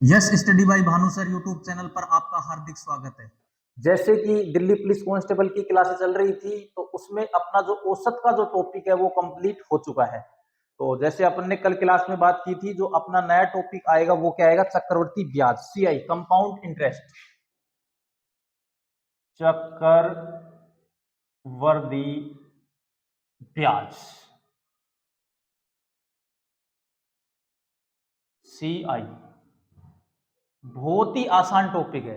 Yes study bye Bhanu sir YouTube channel पर आपका हार्दिक स्वागत है। जैसे कि दिल्ली पुलिस कांस्टेबल की क्लासेस चल रही थी तो उसमें अपना जो औसत का जो टॉपिक है वो कंप्लीट हो चुका है। तो जैसे अपन ने कल क्लास में बात की थी, जो अपना नया टॉपिक आएगा वो क्या आएगा? चक्रवर्ती ब्याज, सीआई, कंपाउंड इंटरेस्ट, चक्रवर्ती ब्याज, सीआई। बहुत ही आसान टॉपिक है,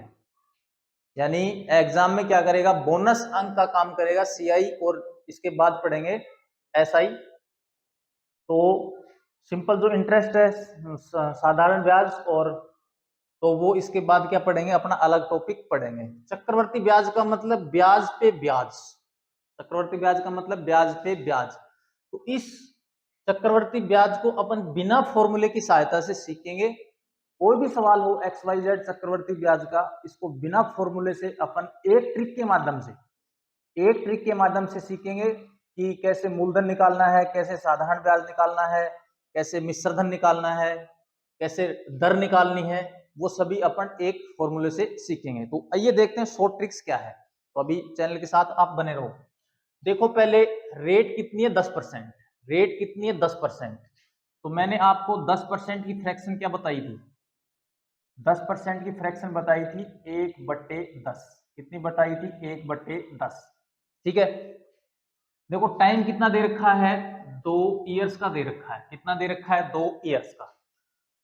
यानी एग्जाम में क्या करेगा, बोनस अंक का काम करेगा सीआई, और इसके बाद पढ़ेंगे एसआई। तो सिंपल जो इंटरेस्ट है, साधारण ब्याज, और तो वो इसके बाद क्या पढ़ेंगे, अपना अलग टॉपिक पढ़ेंगे। चक्रवर्ती ब्याज का मतलब ब्याज पे ब्याज, चक्रवर्ती ब्याज का मतलब ब्याज पे ब्याज। तो इस चक्रवर्ती ब्याज को अपन बिना फॉर्मूले की सहायता से सीखेंगे। कोई भी सवाल हो एक्स वाई जेड चक्रवर्ती ब्याज का, इसको बिना फॉर्मूले से अपन एक ट्रिक के माध्यम से सीखेंगे कि कैसे मूलधन निकालना है, कैसे साधारण ब्याज निकालना है, कैसे मिश्र धन निकालना है, कैसे दर निकालनी है, वो सभी अपन एक फॉर्मूले से सीखेंगे। तो आइए देखते हैं शॉर्ट ट्रिक्स क्या है। तो अभी चैनल के साथ आप बने रहो। देखो, पहले रेट कितनी है? 10%। रेट कितनी है? 10%। तो मैंने आपको 10% की फ्रैक्शन क्या बताई थी? 10% की फ्रैक्शन बताई थी 1/10। कितनी बताई थी? 1/10। ठीक है। देखो, टाइम कितना दे रखा है? 2 इयर्स का दे रखा है। कितना दे रखा है? 2 इयर्स का।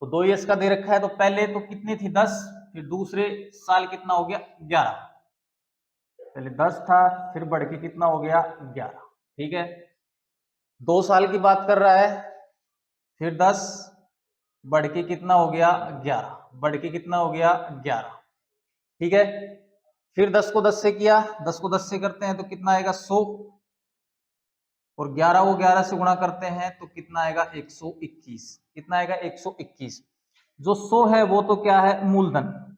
तो 2 इयर्स का दे रखा है, तो पहले तो कितनी थी? 10। फिर दूसरे साल कितना हो गया? 11। पहले 10 था, फिर बढ़ के कितना हो गया? 11। ठीक है। 2 साल की बात कर रहा है, फिर 10 बढ़ के कितना हो गया? 11। बढ़ के कितना हो गया? 11। ठीक है। फिर 10 को 10 से किया, 10 को 10 से करते हैं तो कितना आएगा? 100। और 11 को 11 से गुणा करते हैं तो कितना आएगा? 121। कितना आएगा? 121। जो 100 है वो तो क्या है? मूलधन।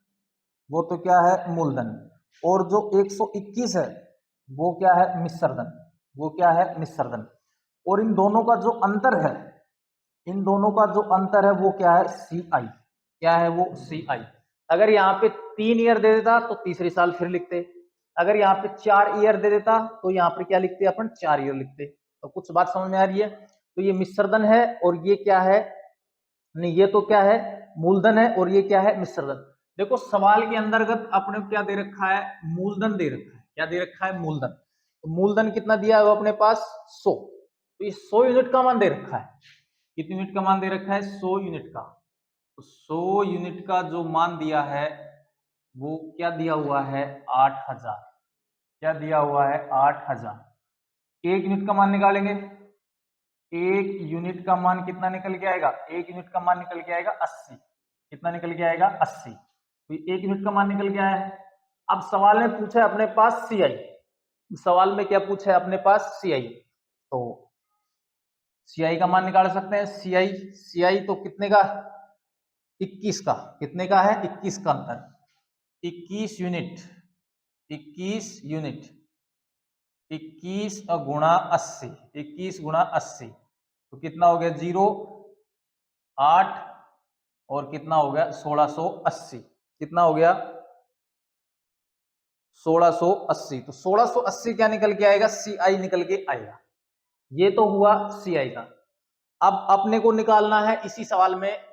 वो तो क्या है? मूलधन। और जो 121 है वो क्या है? मिश्रधन। वो क्या है? मिश्रधन। और इन दोनों का जो अंतर है, इन दोनों का जो अंतर है वो क्या है? सीआई। क्या है वो? सीआई। अगर यहाँ पे 3 ईयर दे देता तो तीसरे साल फिर लिखते। अगर यहाँ पे 4 ईयर दे देता तो यहाँ पर क्या लिखते? अपन 4 ईयर लिखते। तो कुछ बात समझ में आ रही है? तो ये मिश्रधन है और ये क्या है? नहीं, ये तो क्या है? मूलधन है, और ये क्या है? मिश्रधन। देखो, सवाल के अंतर्गत अपने क्या दे रखा है? मूलधन दे रखा है। क्या दे रखा है? मूलधन। तो मूलधन कितना दिया है वो अपने पास? 100। तो ये 100 यूनिट का मान दे रखा है। कितनी यूनिट का मान दे रखा है? 100 यूनिट का। तो 100 यूनिट का जो मान दिया है वो क्या दिया हुआ है? 8000। क्या दिया हुआ है? 8000। 1 यूनिट का मान निकालेंगे। 1 यूनिट का मान कितना निकल के आएगा? 1 यूनिट का मान निकल के आएगा 80। कितना निकल के आएगा? 80। तो 1 यूनिट का मान निकल के आया है। अब सवाल में पूछा है अपने पास सीआई। सवाल में क्या पूछा है अपने पास? सीआई। तो सीआई का मान निकाल सकते हैं। सीआई सीआई तो कितने का? 21 का। कितने का है? 21 का अंतर। 21 यूनिट। 21 यूनिट। 21 गुणा 80। 21 गुणा 80 तो कितना हो गया? 0, 8 और कितना हो गया? 1680। कितना हो गया? 1680। तो 1680 क्या निकल के आएगा? सीआई निकल के आएगा। ये तो हुआ सीआई का। अब अपने को निकालना है इसी सवाल में,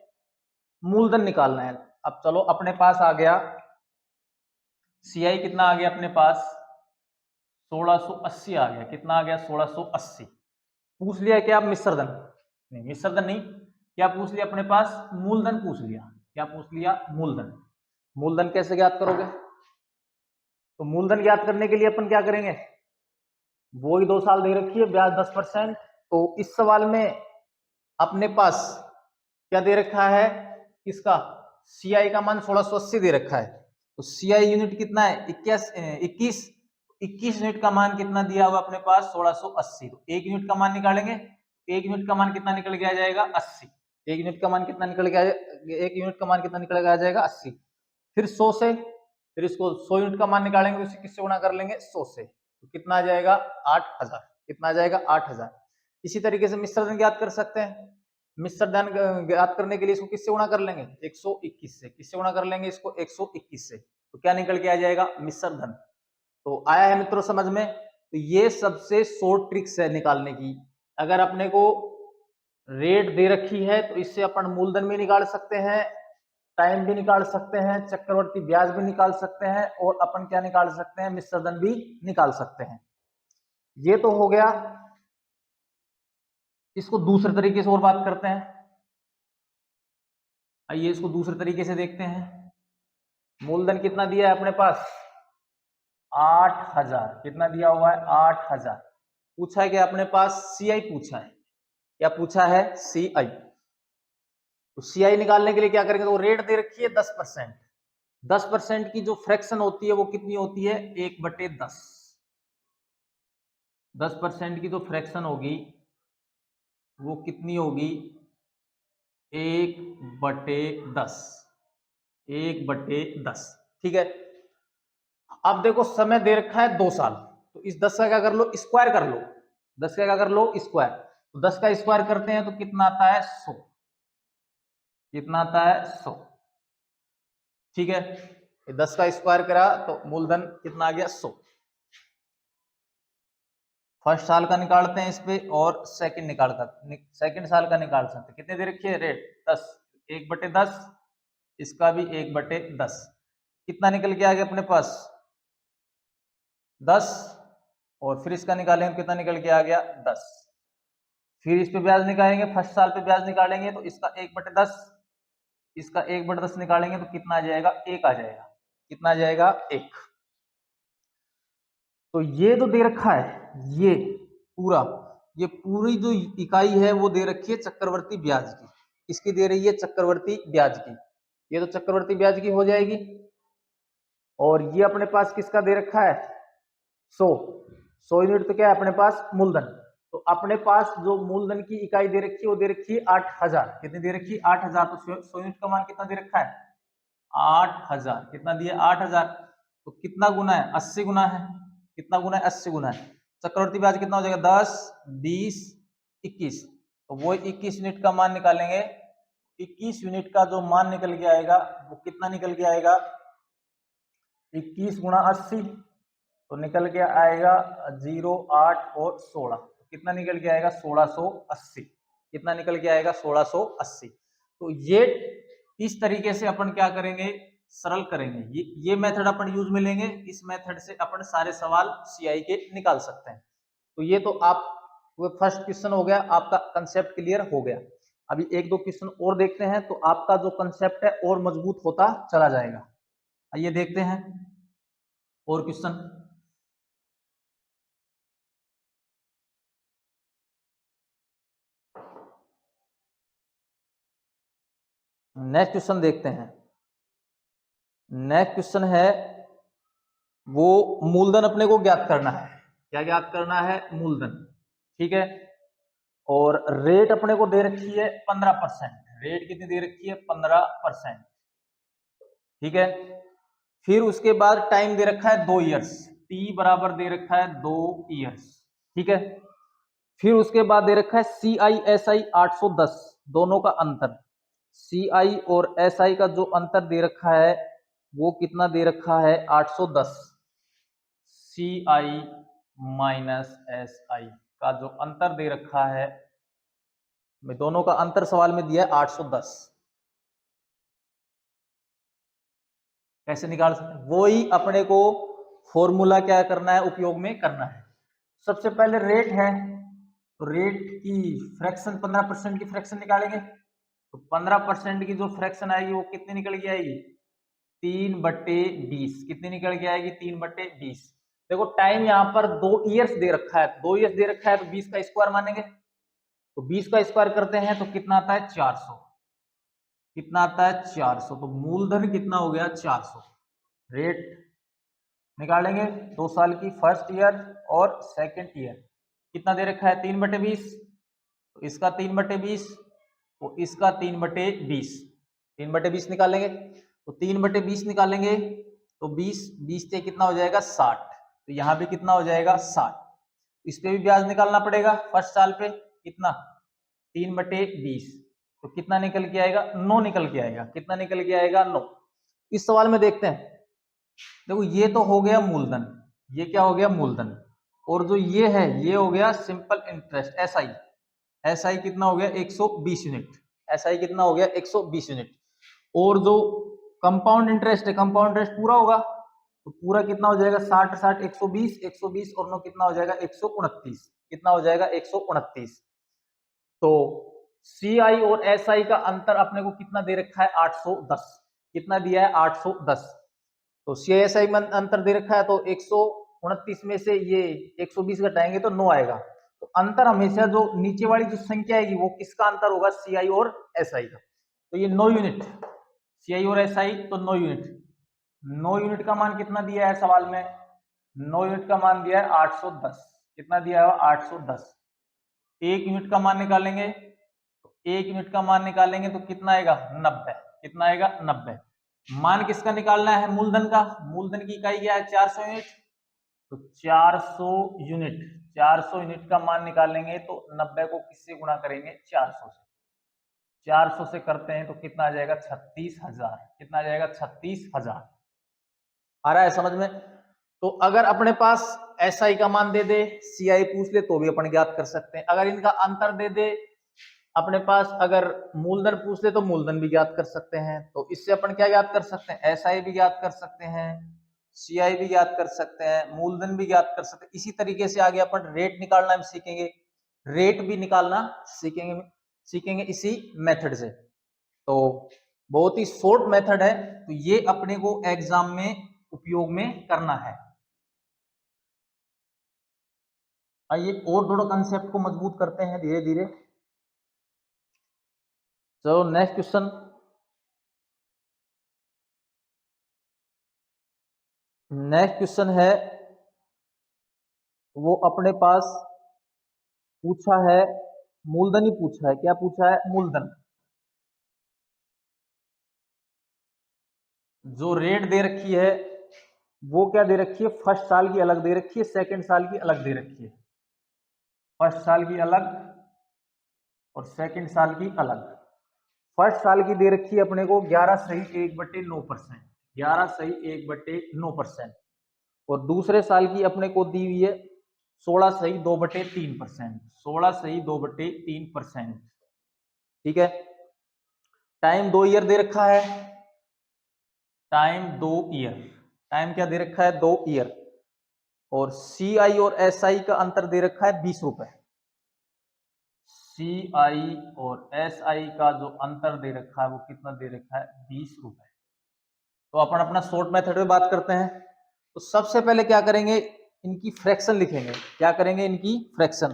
मूलधन निकालना है। अब चलो, अपने पास आ गया सीआई। कितना आ गया अपने पास? 1680 आ गया। कितना आ गया? 1680। पूछ लिया क्या? मिश्रधन? नहीं, मिश्रधन नहीं। क्या पूछ लिया अपने पास? मूलधन पूछ लिया। क्या पूछ लिया? मूलधन। मूलधन कैसे ज्ञात करोगे? तो मूलधन ज्ञात करने के लिए अपन क्या करेंगे? वो ही 2 साल दे रखी है, ब्याज 10%। तो इस सवाल में अपने पास क्या दे रखा है? इसका सीआई का मान 1680 दे रखा है। तो सीआई यूनिट कितना है? 21। 21 यूनिट का मान कितना दिया हुआ अपने पास? 1680। तो 1 यूनिट का मान निकालेंगे। 1 यूनिट का मान कितना निकल के आ जाएगा? 80। 1 यूनिट का मान कितना निकल के आ जाएगा? 1 यूनिट का मान कितना निकल के आ जाएगा? 80। फिर 100 से, फिर इसको 100 यूनिट का मान निकालेंगे, उसे किससे गुणा कर लेंगे? 100 से। तो कितना आ जाएगा? 8000। कितना आ जाएगा? 8000। इसी तरीके से मिश्रधन ज्ञात कर सकते हैं। मिश्र धन ज्ञात करने के लिए इसको किससे गुणा कर लेंगे? 121 से। किससे गुणा कर लेंगे इसको? 121 से। तो क्या निकल के आ जाएगा? मिश्र धन। तो आया है मित्रों समझ में? तो ये सबसे शॉर्ट ट्रिक्स है निकालने की। अगर अपने को रेट दे रखी है तो इससे अपन मूलधन भी निकाल सकते हैं, टाइम भी निकाल सकते हैं, चक्रवर्ती ब्याज भी निकाल सकते हैं, और अपन क्या निकाल सकते हैं? मिश्र धन भी निकाल सकते हैं। ये तो हो गया। इसको दूसरे तरीके से और बात करते हैं। आइए इसको दूसरे तरीके से देखते हैं। मूलधन कितना दिया है अपने पास? 8000। कितना दिया हुआ है? 8000। पूछा है क्या अपने पास? सीआई पूछा है। क्या पूछा है? सीआई। तो सीआई निकालने के लिए क्या करेंगे? तो रेट दे रखी है 10%। 10% की जो फ्रैक्शन होती है वो कितनी होती है? 1/10। 10% की जो फ्रैक्शन होगी वो कितनी होगी? 1/10। 1/10। ठीक है। अब देखो समय दे रखा है 2 साल, तो इस 10 का क्या कर लो? स्क्वायर कर लो। 10 का क्या कर लो? स्क्वायर। तो 10 का स्क्वायर करते हैं तो कितना आता है? 100। कितना आता है? 100। ठीक है। 10 का स्क्वायर करा तो मूलधन कितना आ गया? 100। फर्स्ट साल का निकालते हैं इस पे, और सेकंड साल का निकाल सकते हैं। कितने दे रखी है? रेट 10। 1/10। इसका भी 1/10। कितना निकल के आ गया अपने पास? 10। और फिर इसका निकालेंगे, कितना निकल के आ गया? 10। फिर इस पे ब्याज निकालेंगे, फर्स्ट साल पे ब्याज निकालेंगे तो इसका 1/10, इसका 1/10 निकालेंगे तो कितना आ जाएगा? 1 आ जाएगा। कितना आ जाएगा? 1। तो ये जो दे रखा है ये पूरा, ये पूरी जो इकाई है वो दे रखी है चक्रवर्ती ब्याज की। इसकी दे रही है चक्रवर्ती ब्याज की। ये तो चक्रवर्ती ब्याज की हो जाएगी। और ये अपने पास किसका दे रखा है? 100 यूनिट। तो क्या है अपने पास? मूलधन। तो अपने पास जो मूलधन की इकाई दे रखी है वो दे रखी है 8000। कितनी दे रखी है? 8000। तो 100 यूनिट का मान कितना दे रखा है? 8000। कितना दिया? 8000। तो कितना गुना है? 80 गुना है। कितना गुना है? 80 गुना है। चक्रवर्ती ब्याज कितना हो जाएगा? 10, 20, 21। तो वो 21 यूनिट का मान निकालेंगे। 21 यूनिट का जो मान निकल के आएगा वो कितना निकल के आएगा? 21 गुणा 80। तो निकल के आएगा 0, 8 और 16। कितना निकल के आएगा? 1680। कितना निकल के आएगा? 1680। तो ये इस तरीके से अपन क्या करेंगे? सरल करेंगे। ये मेथड अपन यूज में लेंगे। इस मेथड से अपन सारे सवाल सीआई के निकाल सकते हैं। तो ये तो आप वो फर्स्ट क्वेश्चन हो गया, आपका कंसेप्ट क्लियर हो गया। अभी 1-2 क्वेश्चन और देखते हैं तो आपका जो कंसेप्ट है और मजबूत होता चला जाएगा। आइए देखते हैं और क्वेश्चन। नेक्स्ट क्वेश्चन देखते हैं। नेक्स्ट क्वेश्चन है वो मूलधन अपने को ज्ञात करना है। क्या ज्ञात करना है? मूलधन। ठीक है। और रेट अपने को दे रखी है 15%। रेट कितनी दे रखी है? 15%। ठीक है। फिर उसके बाद टाइम दे रखा है 2 ईयर्स। टी बराबर दे रखा है 2 ईयर्स। ठीक है। फिर उसके बाद दे रखा है CISI 810, दोनों का अंतर। CI और SI का जो अंतर दे रखा है वो कितना दे रखा है? 810। CI माइनस SI का जो अंतर दे रखा है, मैं दोनों का अंतर सवाल में दिया है 810। कैसे निकाल सकते हैं? वो ही अपने को फॉर्मूला क्या करना है? उपयोग में करना है। सबसे पहले रेट है तो रेट की फ्रैक्शन 15% की फ्रैक्शन निकालेंगे। तो 15% की जो फ्रैक्शन आएगी वो कितनी निकल के आएगी? 3/20। कितनी निकल के आएगी? 3/20। देखो टाइम यहाँ पर 2 ईयर्स दे रखा है। 2 ईयर्स दे रखा है तो 20 का स्क्वायर मानेंगे। तो 20 का स्क्वायर करते हैं तो कितना आता है? 400। कितना आता है? 400। तो मूलधन कितना हो गया? 400। रेट निकालेंगे 2 साल की, फर्स्ट ईयर और सेकंड ईयर। कितना दे रखा है? 3/20। तो इसका 3/20, तो इसका 3/20। 3/20 निकालेंगे तो 3/20 निकालेंगे तो 20 से कितना हो जाएगा? 60। तो यहाँ भी कितना हो जाएगा? 60। इस पे भी ब्याज निकालना पड़ेगा फर्स्ट साल पे। कितना? 3/20। तो कितना निकल के आएगा, 9 निकल के आएगा। कितना निकल के आएगा, 9। इस सवाल में देखते हैं, देखो ये तो हो गया मूलधन, ये क्या हो गया, मूलधन, और जो ये है ये हो गया सिंपल इंटरेस्ट, एसआई। एसआई कितना हो गया, 120 यूनिट। एसआई कितना हो गया, 120 यूनिट। और जो कंपाउंड इंटरेस्ट है, कंपाउंड इंटरेस्ट पूरा होगा तो पूरा कितना हो जाएगा, 60 60 120, 120 और 9 कितना हो जाएगा, 129। कितना हो जाएगा, 129। तो सीआई और एसआई का अंतर अपने को कितना दे रखा है, 810। कितना दिया है, 810। तो सीआईएसआई में अंतर दे रखा है, तो 129 में से ये 120 घटाएंगे तो 9 आएगा। तो अंतर हमेशा जो नीचे वाली जो संख्या आएगी वो किसका अंतर होगा, सीआई और एसआई का। तो ये 9 यूनिट, सीआई और एसआई तो 9 यूनिट। 9 यूनिट का मान कितना दिया है सवाल में, 9 यूनिट का मान दिया है 810। कितना दिया है, 810। 1 यूनिट का मान निकालेंगे, तो 1 यूनिट का मान निकालेंगे तो कितना आएगा, 90। कितना आएगा, 90। मान किसका निकालना है, मूलधन का। मूलधन की इकाई क्या है, 400 यूनिट। तो 400 यूनिट, 400 यूनिट का मान निकालेंगे तो 90 को किससे गुणा करेंगे, 400 से। 400 से करते हैं तो कितना आ जाएगा, 36,000। कितना आ जाएगा, 36,000। आ रहा है समझ में। तो अगर अपने पास एसआई का मान दे दे, सीआई पूछ ले तो भी अपन ज्ञात कर सकते हैं। अगर इनका अंतर दे दे अपने पास, अगर मूलधन पूछ ले तो मूलधन भी ज्ञात कर सकते हैं। तो इससे अपन क्या ज्ञात कर सकते हैं, एसआई भी ज्ञात कर सकते हैं, सीआई भी ज्ञात कर सकते हैं, मूलधन भी ज्ञात कर सकते हैं। इसी तरीके से आगे अपन रेट निकालना भी सीखेंगे, रेट भी निकालना सीखेंगे इसी मेथड से। तो बहुत ही शॉर्ट मेथड है, तो ये अपने को एग्जाम में उपयोग में करना है। आइए और थोड़ा कंसेप्ट को मजबूत करते हैं धीरे धीरे। चलो नेक्स्ट क्वेश्चन। नेक्स्ट क्वेश्चन है, वो अपने पास पूछा है, मूलधन ही पूछा है। क्या पूछा है, मूलधन। जो रेट दे रखी है वो क्या दे रखी है, फर्स्ट साल की अलग दे रखी है, सेकंड साल की अलग दे रखी है। फर्स्ट साल की अलग और सेकंड साल की अलग। फर्स्ट साल की दे रखी है अपने को 11/1/9%, 11/1/9%। और दूसरे साल की अपने को दी हुई है 16/2/3%, 16/2/3%। ठीक है। टाइम 2 ईयर दे रखा है, टाइम 2 ईयर, टाइम क्या दे रखा है, 2 ईयर। और सीआई और एसआई का अंतर दे रखा है 20 रुपए। सीआई और एसआई का जो अंतर दे रखा है वो कितना दे रखा है, 20 रुपए। तो अपन अपना शॉर्ट मेथड में बात करते हैं। तो सबसे पहले क्या करेंगे, इनकी फ्रैक्शन लिखेंगे। क्या करेंगे, इनकी फ्रैक्शन।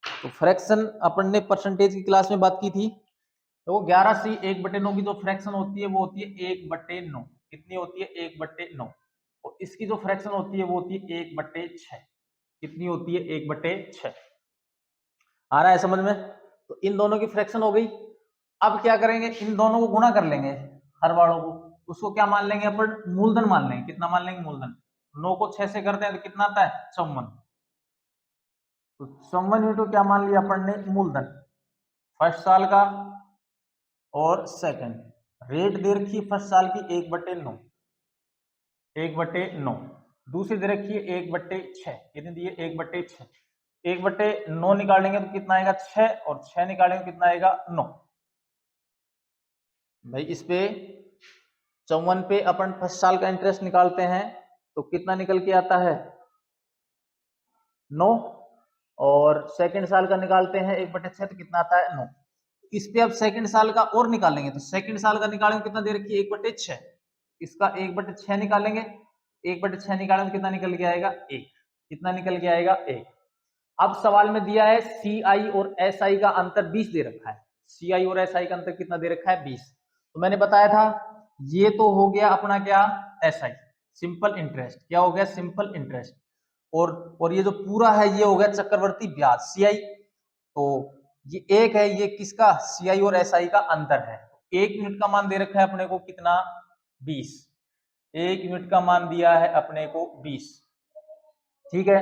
तो फ्रैक्शन अपन ने परसेंटेज की क्लास में बात की थी। तो वो 11/1/9 की जो फ्रैक्शन होती है वो होती है 1/9। कितनी होती है, 1/9। और इसकी जो फ्रैक्शन होती है वो होती है 1/6। कितनी होती है, 1/6। आ रहा है समझ में। तो इन दोनों की फ्रैक्शन हो गई। अब क्या करेंगे, इन दोनों को गुणा कर लेंगे, हर वालों को। उसको क्या मान लेंगे अपन, मूलधन मान लेंगे। कितना मान लेंगे, मूलधन। 9 को 6 से करते हैं तो कितना आता है, 54। तो 54 यूनिट को क्या मान लिया अपन ने, मूलधन। फर्स्ट साल का और सेकंड। रेट दे रखी है फर्स्ट साल की 1/9, 1/9। दूसरी दे रखी है 1/6। कितनी दी है, 1/6। 1/9 निकालेंगे तो कितना आएगा, 6। और 6 निकालेंगे तो कितना आएगा, 9। भाई इस पे 54 पे अपन फर्स्ट साल का इंटरेस्ट निकालते हैं तो कितना निकल के आता है, 9। और सेकंड साल का निकालते हैं 1/6 तो कितना आता है, 9। इस पे अब सेकंड साल का और निकालेंगे तो सेकंड साल का निकालेंगे कितना दे रखी है, 1/6। इसका 1/6 निकालेंगे, 1/6 निकालेंगे तो कितना निकल के आएगा, 1। कितना निकल के आएगा, 1। अब सवाल में दिया है सीआई और एसआई का अंतर 20 दे रखा है। सीआई और एसआई का अंतर कितना दे रखा है, 20। तो मैंने बताया था ये तो हो गया अपना क्या, एसआई, सिंपल इंटरेस्ट। क्या हो गया, सिंपल इंटरेस्ट। और ये जो पूरा है ये हो गया चक्रवर्ती ब्याज, सीआई। तो ये एक है, ये किसका, सीआई और एसआई का अंतर है। 1 यूनिट का मान दे रखा है अपने को कितना, 20। 1 यूनिट का मान दिया है अपने को 20। ठीक है।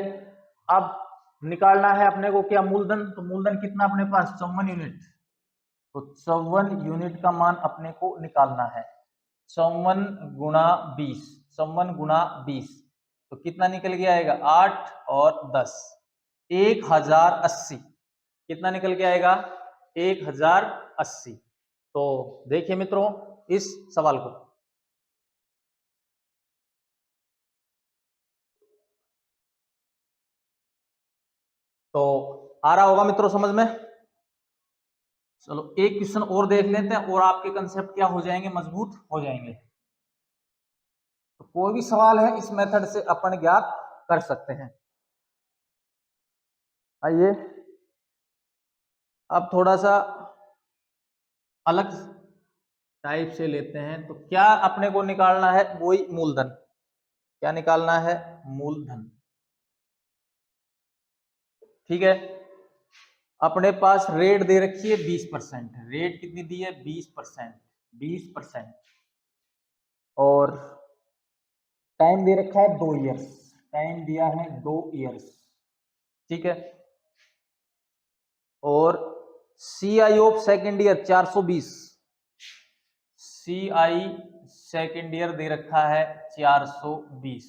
अब निकालना है अपने को क्या, मूलधन। तो मूलधन कितना अपने पास, 54 यूनिट। तो 54 यूनिट का मान अपने को निकालना है। 54 गुणा 20, 54 गुणा 20 तो कितना निकल के आएगा 8 और 10, 1080। कितना निकल के आएगा 1080। तो देखिए मित्रों इस सवाल को, तो आ रहा होगा मित्रों समझ में। चलो एक क्वेश्चन और देख लेते हैं और आपके कंसेप्ट क्या हो जाएंगे, मजबूत हो जाएंगे। तो कोई भी सवाल है इस मेथड से अपन ज्ञात कर सकते हैं। आइए अब थोड़ा सा अलग टाइप से लेते हैं। तो क्या अपने को निकालना है, वही मूलधन। क्या निकालना है, मूलधन। ठीक है, अपने पास रेट दे रखी है 20%। रेट कितनी दी है 20%, 20%। और टाइम दे रखा है 2 ईयर्स, टाइम दिया है 2 ईयर्स। ठीक है, और CI of second year 420, CI second year दे रखा है 420।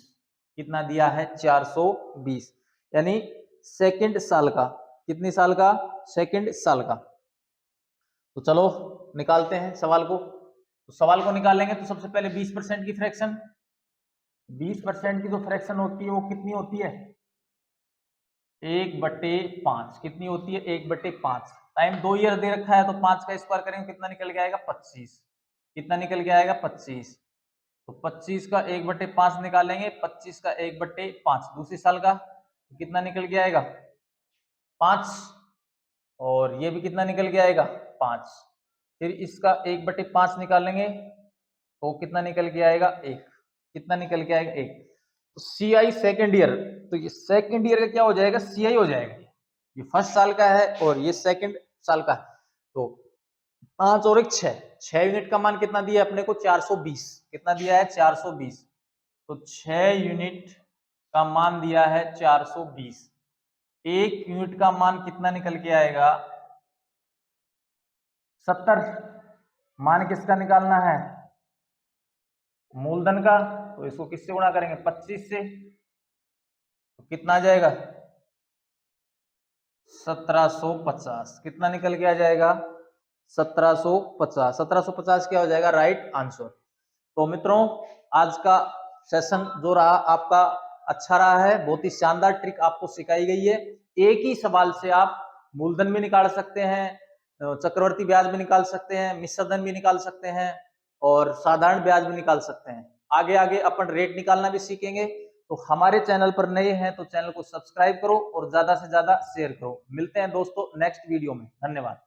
कितना दिया है 420, यानी सेकेंड साल का। कितनी साल का, सेकेंड साल का। तो चलो निकालते हैं सवाल को। तो सवाल को निकालेंगे तो सबसे पहले 20% की फ्रैक्शन, 20% की जो फ्रैक्शन होती है वो कितनी होती है 1/5। कितनी होती है 1/5। टाइम 2 ईयर दे रखा है तो 5 का स्क्वायर करेंगे कितना निकल के आएगा 25। कितना निकल के आएगा 25। तो 25 का 1/5 निकालेंगे, 25 का 1/5 दूसरी साल का तो कितना निकल के आएगा 5। और ये भी कितना निकल के आएगा 5। फिर इसका 1/5 निकालेंगे तो कितना निकल के आएगा 1। कितना निकल के आएगा 1। तो CI सेकेंड ईयर, तो ये सेकेंड ईयर का क्या हो जाएगा CI हो जाएगा। ये फर्स्ट साल का है और ये सेकेंड साल का है। तो 5 और 1 6, 6 यूनिट का मान कितना दिया है अपने को 420। कितना दिया है 420। तो 6 यूनिट का मान दिया है 420। 1 यूनिट का मान कितना निकल के आएगा 70। मान किसका निकालना है, मूलधन का। तो इसको किससे गुणा करेंगे 25 से। तो कितना आ जाएगा 1750। कितना निकल के आ जाएगा 1750। 1750 क्या हो जाएगा राइट आंसर। तो मित्रों आज का सेशन जो रहा आपका अच्छा रहा है, बहुत ही शानदार ट्रिक आपको सिखाई गई है। एक ही सवाल से आप मूलधन भी निकाल सकते हैं, चक्रवर्ती ब्याज भी निकाल सकते हैं, मिश्र धन भी निकाल सकते हैं और साधारण ब्याज भी निकाल सकते हैं। आगे आगे अपन रेट निकालना भी सीखेंगे। तो हमारे चैनल पर नए हैं तो चैनल को सब्सक्राइब करो और ज्यादा से ज्यादा शेयर करो। मिलते हैं दोस्तों नेक्स्ट वीडियो में। धन्यवाद।